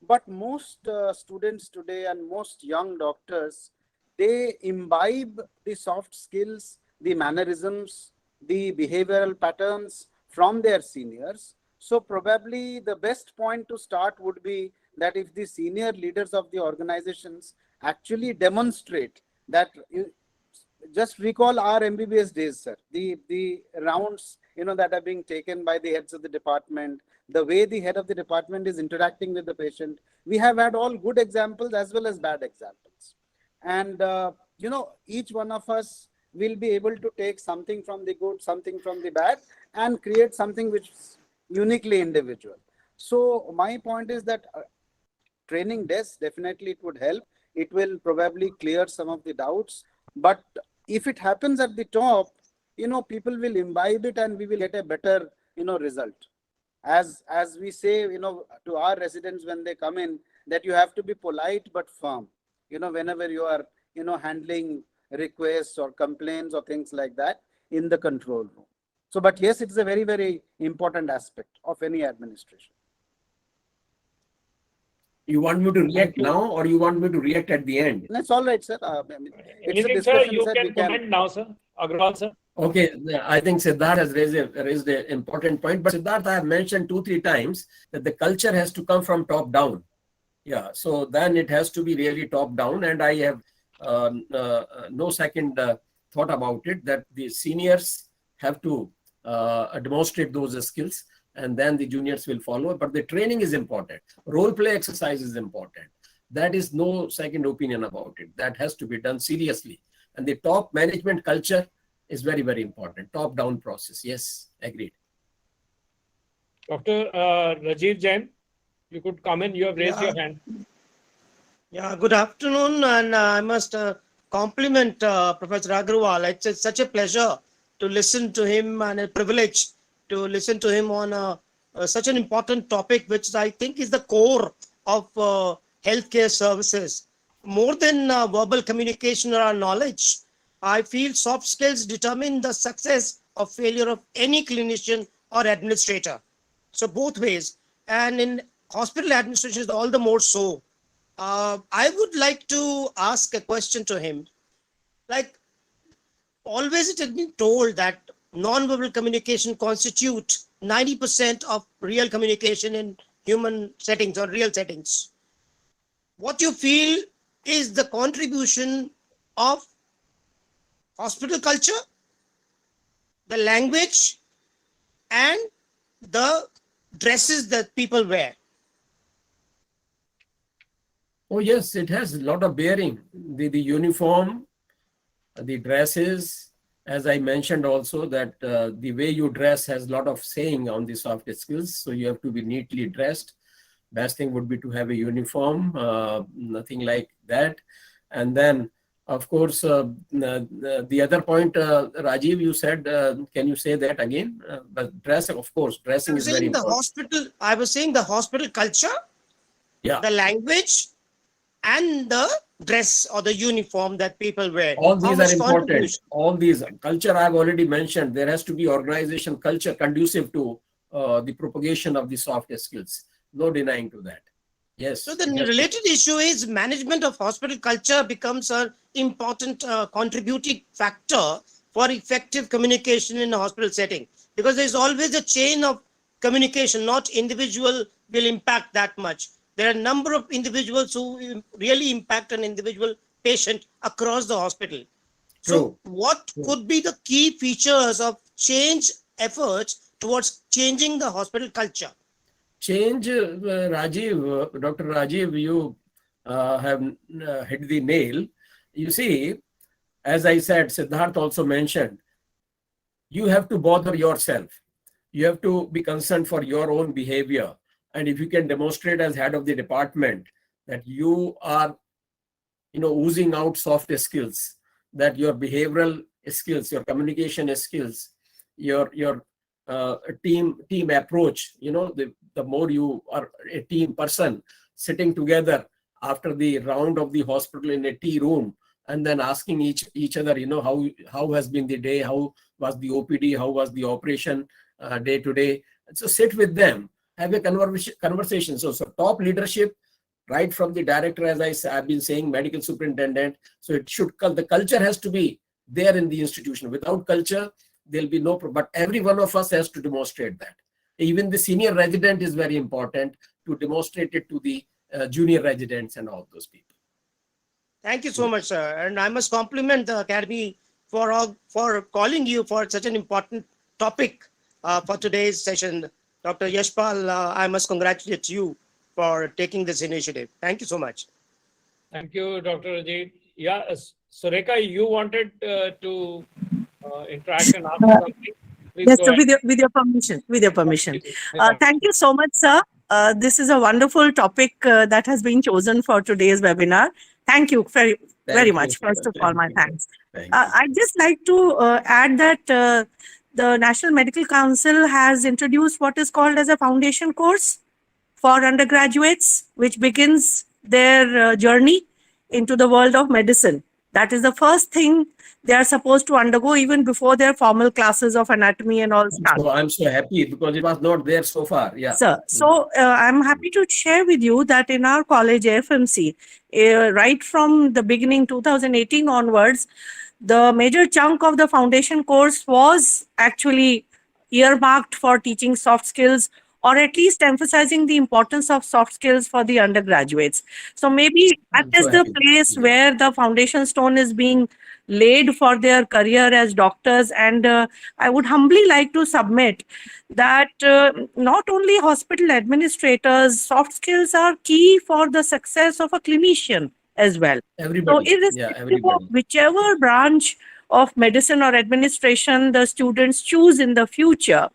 But most students today and most young doctors, they imbibe the soft skills, the mannerisms, the behavioral patterns from their seniors. So probably the best point to start would be that if the senior leaders of the organizations actually demonstrate that, just recall our MBBS days, sir, the rounds, that are being taken by the heads of the department, the way the head of the department is interacting with the patient. We have had all good examples as well as bad examples. And, each one of us will be able to take something from the good, something from the bad, and create something which is uniquely individual. So my point is that training does definitely, it would help. It will probably clear some of the doubts. But if it happens at the top, people will imbibe it and we will get a better, result. As we say, to our residents when they come in, that you have to be polite but firm, whenever you are, handling requests or complaints or things like that in the control room. So, but yes, it's a very, very important aspect of any administration. You want me to react now or you want me to react at the end? That's all right, sir. It's a Anything, sir, discussion, you sir. can comment now, sir. Agarwal, sir. Okay, I think Siddharth has raised an important point, but Siddharth, I have mentioned 2-3 times that the culture has to come from top down. Yeah, so then it has to be really top down, and I have no second thought about it, that the seniors have to demonstrate those skills, and then the juniors will follow. But the training is important. Role play exercise is important. That is no second opinion about it. That has to be done seriously. And the top management culture is very, very important. Top down process. Yes, agreed. Dr. Rajiv Jain, you could come in. You have raised your hand. Yeah, good afternoon, and I must compliment Professor Agarwal. It's such a pleasure to listen to him and a privilege to listen to him on such an important topic, which I think is the core of healthcare services. More than verbal communication or knowledge, I feel soft skills determine the success or failure of any clinician or administrator. So both ways, and in hospital administration is all the more so. I would like to ask a question to him. Like, always it has been told that non-verbal communication constitutes 90% of real communication in human settings or real settings. What you feel is the contribution of hospital culture, the language, and the dresses that people wear? Oh yes, it has a lot of bearing. The uniform, the dresses, as I mentioned also, that the way you dress has a lot of saying on the soft skills. So you have to be neatly dressed. Best thing would be to have a uniform, nothing like that. And then, of course, the other point, Rajiv, you said, can you say that again? But dress, of course, dressing is very important. I was saying the hospital culture, yeah, the language, and the dress or the uniform that people wear. All these are important. All these culture I've already mentioned. There has to be organization culture conducive to the propagation of the soft skills. No denying to that. Yes. So the related issue is management of hospital culture becomes an important contributing factor for effective communication in a hospital setting, because there is always a chain of communication. Not individual will impact that much. There are a number of individuals who really impact an individual patient across the hospital. So what could be the key features of change efforts towards changing the hospital culture? Change, Rajiv, Dr. Rajiv, you have hit the nail. You see, as I said, Siddharth also mentioned, you have to bother yourself. You have to be concerned for your own behavior. And if you can demonstrate as head of the department that you are, oozing out soft skills, that your behavioral skills, your communication skills, your team approach, the more you are a team person sitting together after the round of the hospital in a tea room, and then asking each other, how has been the day, how was the OPD, how was the operation day to day. So sit with them, have a conversation. So top leadership, right from the director, as I've been saying, medical superintendent. So the culture has to be there in the institution. Without culture, there'll be no, but every one of us has to demonstrate that. Even the senior resident is very important to demonstrate it to the junior residents and all those people. Thank you so much, sir. And I must compliment the Academy for calling you for such an important topic for today's session. Dr. Yashpal, I must congratulate you for taking this initiative. Thank you so much. Thank you, Dr. Ajit. Yeah, Sureka, you wanted to interact and ask something? Please Yes, go sir, ahead. with your permission, with your permission. Yes, Thank you so much, sir. This is a wonderful topic that has been chosen for today's webinar. Thank you very Thank you, much. sir. First of all, Thank my you. thanks. Thank you. I'd just like to add that the National Medical Council has introduced what is called as a foundation course for undergraduates, which begins their journey into the world of medicine. That is the first thing they are supposed to undergo even before their formal classes of anatomy and all start. So I'm so happy because it was not there so far. Yeah. Sir, so I'm happy to share with you that in our college, AFMC, right from the beginning 2018 onwards, the major chunk of the foundation course was actually earmarked for teaching soft skills, or at least emphasizing the importance of soft skills for the undergraduates. So maybe that I'm is so the happy. place Yeah. where the foundation stone is being laid for their career as doctors. And I would humbly like to submit that not only hospital administrators, soft skills are key for the success of a clinician as well. So Everybody. Yeah, irrespective of everybody. whichever branch of medicine or administration the students choose in the future,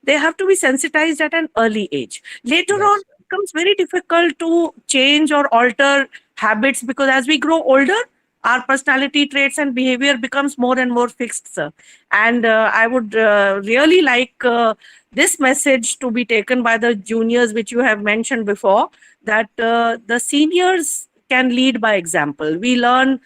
they have to be sensitized at an early age. Later Yes. on, it becomes very difficult to change or alter habits, because as we grow older, our personality traits and behavior becomes more and more fixed, sir. And I would really like this message to be taken by the juniors, which you have mentioned before, that the seniors can lead by example. We learn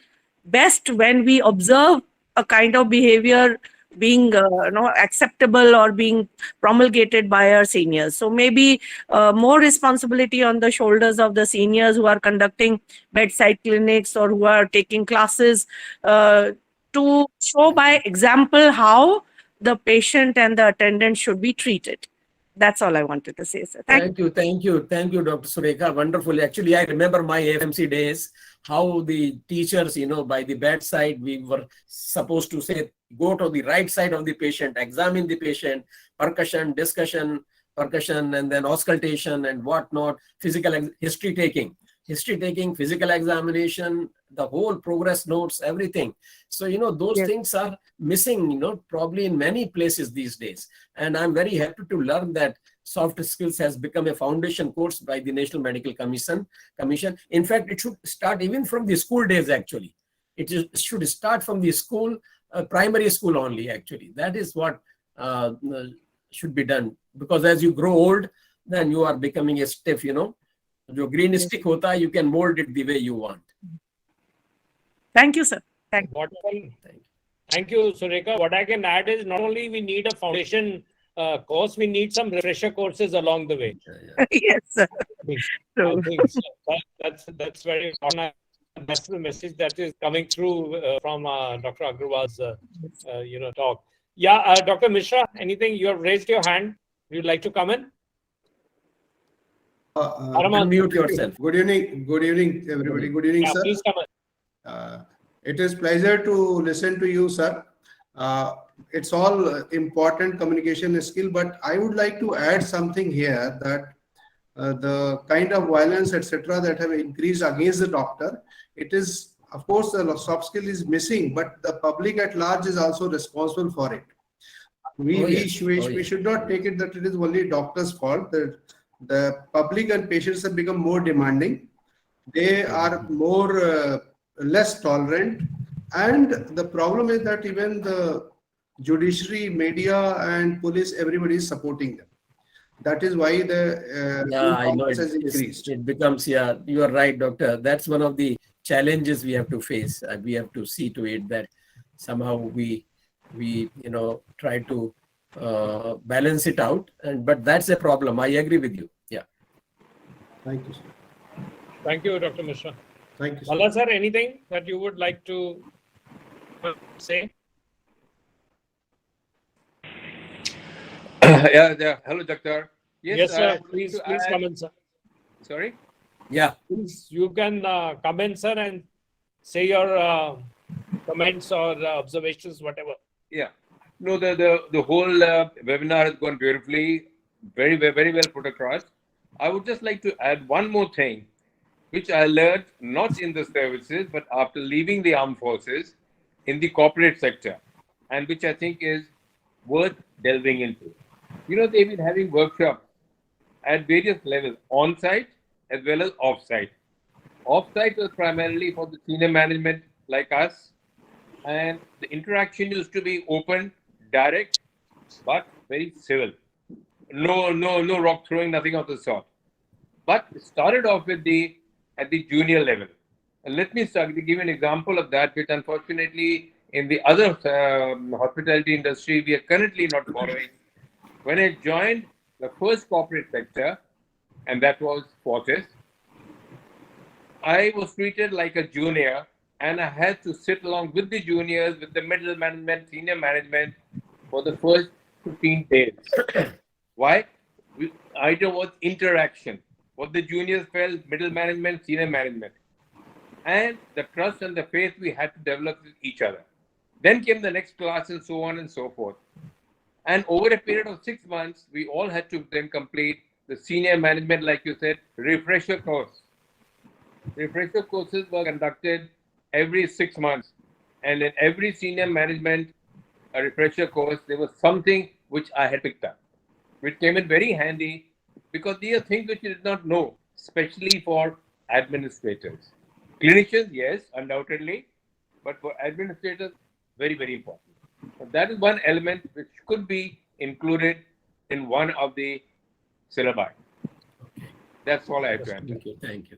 best when we observe a kind of behavior being acceptable or being promulgated by our seniors. So maybe more responsibility on the shoulders of the seniors who are conducting bedside clinics or who are taking classes to show by example how the patient and the attendant should be treated. That's all I wanted to say, sir. Thank you, Dr. Sureka. Wonderful. Actually, I remember my AFMC days, how the teachers, by the bedside, we were supposed to say, go to the right side of the patient, examine the patient, percussion, discussion, and then auscultation and whatnot, history taking, physical examination, the whole progress notes, everything. So, those Yes. things are missing, probably in many places these days. And I'm very happy to learn that soft skills has become a foundation course by the National Medical Commission. In fact, it should start even from the school days, actually. Should start from the school, primary school only, actually. That is what should be done. Because as you grow old, then you are becoming a stiff, जो green stick होता है, you can mold it the way you want. Thank you, sir. Thank you. Thank you, Sureka. What I can add is not only we need a foundation course, we need some refresher courses along the way. Yes, sir. I True. think so. That's very important. That's the message that is coming through from Dr. Agarwal's talk. Yeah, Dr. Mishra, anything? You have raised your hand. Would you like to come in? Unmute yourself. Good evening, everybody. Good evening, Yeah, sir. please come in. It is pleasure to listen to you, sir. It's all important communication skill, but I would like to add something here that the kind of violence, etc., that have increased against the doctor, it is of course, the soft skill is missing, but the public at large is also responsible for it. We should not take it that it is only doctor's fault. The public and patients have become more demanding. They are more less tolerant, and the problem is that even the judiciary, media, and police, everybody is supporting them. That is why the I know has increased. it becomes, you are right, doctor. That's one of the challenges we have to face. We have to see to it that somehow we try to balance it out. But that's a problem. I agree with you. Yeah. Thank you, sir. Thank you, Dr. Mishra. Thank you, sir. Bala sir, anything that you would like to say? Yeah. Hello, doctor. Yes, I sir. would like Please to add- come in, sir. Sorry. Yeah. Please, you can come in, sir, and say your comments or observations, whatever. Yeah. No, the whole webinar has gone beautifully, very well put across. I would just like to add one more thing, which I learned not in the services, but after leaving the armed forces in the corporate sector, and which I think is worth delving into. They've been having workshops at various levels, on-site as well as off-site. Off-site was primarily for the senior management like us, and the interaction used to be open, direct, but very civil. No rock throwing, nothing of the sort. But it started off at the junior level. And let me give you an example of that, which unfortunately in the other hospitality industry we are currently not following. When I joined the first corporate sector, and that was Fortis, I was treated like a junior, and I had to sit along with the juniors, with the middle management, senior management for the first 15 days. Why? Item was interaction. What the juniors felt, middle management, senior management. And the trust and the faith we had to develop with each other. Then came the next class and so on and so forth. And over a period of 6 months, we all had to then complete the senior management, like you said, refresher course. Refresher courses were conducted every 6 months. And in every senior management refresher course, there was something which I had picked up, which came in very handy because these are things which you did not know, especially for administrators. Clinicians, yes, undoubtedly, but for administrators, very important. So that is one element which could be included in one of the syllabi. That's all I have to answer. Thank you.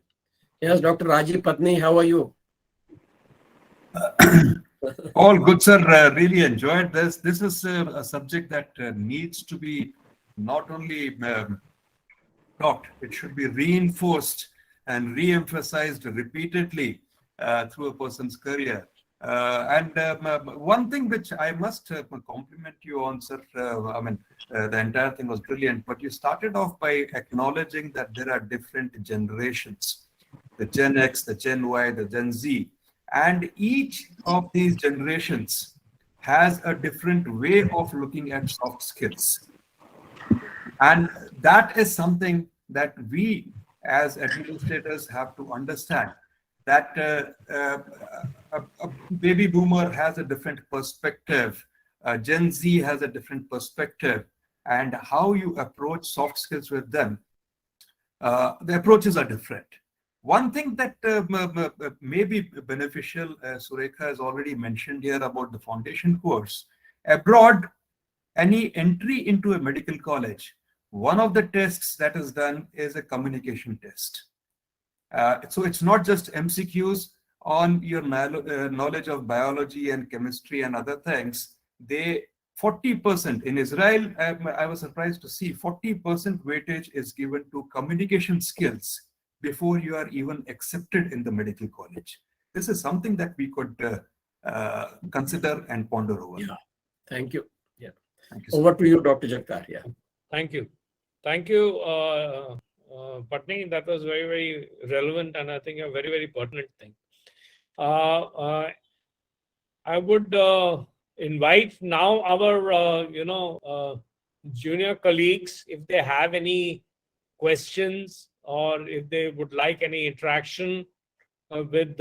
Yes, Dr. Rajiv Patni, how are you? All good, sir. Really enjoyed this. This is a subject that needs to be not only taught, it should be reinforced and re-emphasized repeatedly through a person's career. And one thing which I must compliment you on, sir, the entire thing was brilliant, but you started off by acknowledging that there are different generations, the Gen X, the Gen Y, the Gen Z, and each of these generations has a different way of looking at soft skills. And that is something that we as administrators have to understand, that a baby boomer has a different perspective, Gen Z has a different perspective, and how you approach soft skills with them, the approaches are different. One thing that may be beneficial, Surekha has already mentioned here about the foundation course. Abroad, any entry into a medical college, one of the tests that is done is a communication test. So it's not just MCQs on your knowledge of biology and chemistry and other things. 40% in Israel, I was surprised to see 40% weightage is given to communication skills before you are even accepted in the medical college. This is something that we could consider and ponder over. Yeah. Thank you. Yeah. Thank you, Over to you, Dr. Jagtar. Yeah. Thank you. Thank you, Patni. That was very, very relevant and I think a very, very pertinent thing. I would invite now our, junior colleagues, if they have any questions or if they would like any interaction with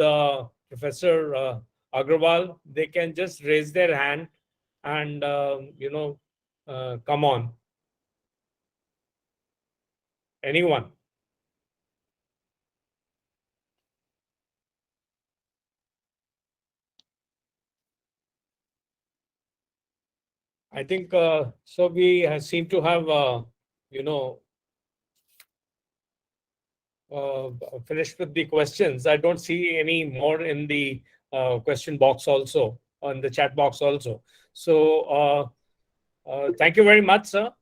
Professor Agarwal, they can just raise their hand and, come on. Anyone? I think so. We seem to have, finished with the questions. I don't see any more in the question box also, on the chat box also. So thank you very much, sir.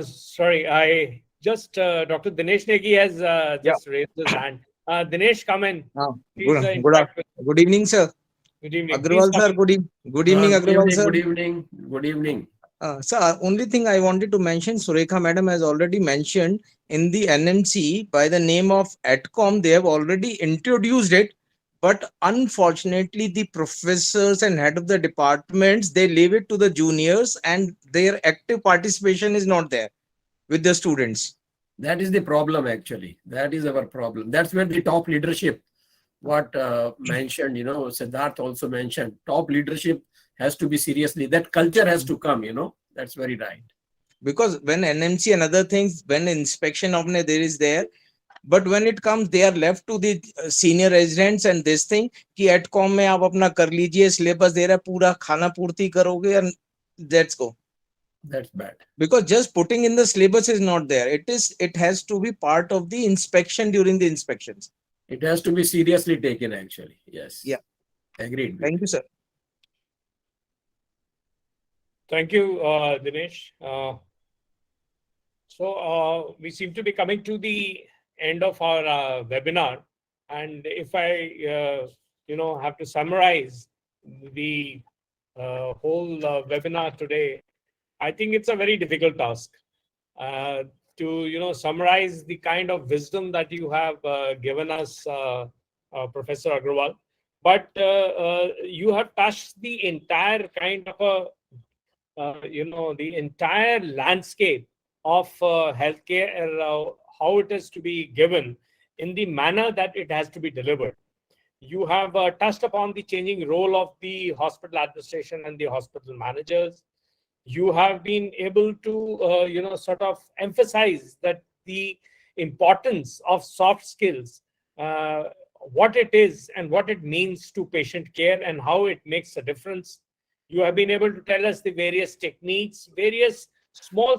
Sorry, I just Dr. Dinesh Negi has just raised his hand. Dinesh, come in. Please, Good evening, sir. Good evening. Agarwal sir, good evening, Agarwal sir. Good evening. Sir, only thing I wanted to mention, Surekha madam has already mentioned in the NMC by the name of ATCOM, they have already introduced it. But unfortunately, the professors and head of the departments, they leave it to the juniors and their active participation is not there with the students. That is the problem, actually. That is our problem. That's where the top leadership, what mentioned, Siddharth also mentioned, top leadership has to be seriously, that culture has to come, that's very right. Because when NMC and other things, when inspection of there is there, but when it comes, they are left to the senior residents and this thing, कि ATCOM में आप अपना कर लीजिए, syllabus दे रहा है, पूरा खाना पूर्ति करोगे and let's go. That's bad. Because just putting in the syllabus is not there. It has to be part of the inspection during the inspections. It has to be seriously taken, actually. Yes. Yeah. Agreed. Thank you, sir. Thank you, Dinesh. So we seem to be coming to the end of our webinar, and if I have to summarize the whole webinar today, I think it's a very difficult task to summarize the kind of wisdom that you have given us, Professor Agarwal. But you have touched the entire kind of the entire landscape of healthcare, how it is to be given in the manner that it has to be delivered. You have touched upon the changing role of the hospital administration and the hospital managers. You have been able to, sort of emphasize that the importance of soft skills, what it is and what it means to patient care and how it makes a difference. You have been able to tell us the various techniques, various small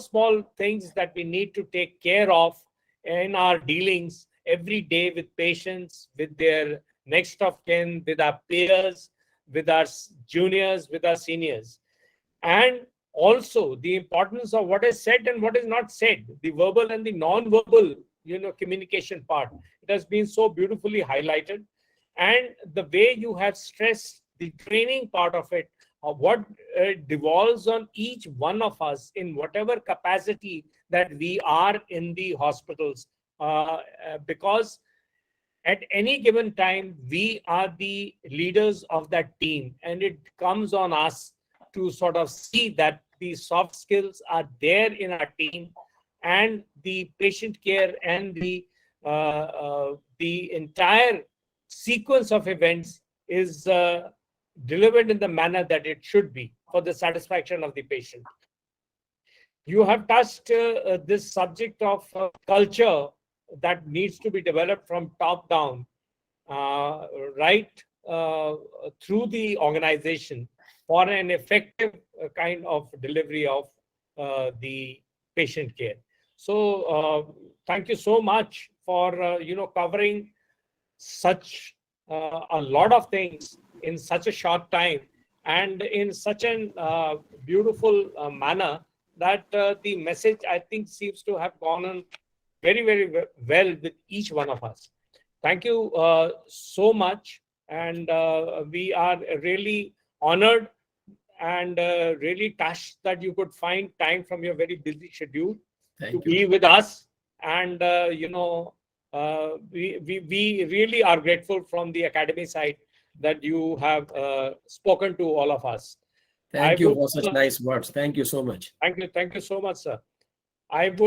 things that we need to take care of in our dealings every day with patients, with their next of kin, with our peers, with our juniors, with our seniors. And also the importance of what is said and what is not said, the verbal and the non-verbal, communication part. It has been so beautifully highlighted. And the way you have stressed the training part of it, what devolves on each one of us in whatever capacity that we are in the hospitals, because at any given time, we are the leaders of that team, and it comes on us to sort of see that the soft skills are there in our team, and the patient care and the entire sequence of events is delivered in the manner that it should be for the satisfaction of the patient. You have touched this subject of culture that needs to be developed from top down, right through the organization for an effective kind of delivery of the patient care. So thank you so much for covering such a lot of things in such a short time and in such a beautiful manner that the message, I think, seems to have gone on very, very well with each one of us. Thank you so much. And we are really honored and really touched that you could find time from your very busy schedule to be with us. And, we really are grateful from the academy side that you have spoken to all of us. Thank you for such nice words. Thank you so much. Thank you so much, sir. I would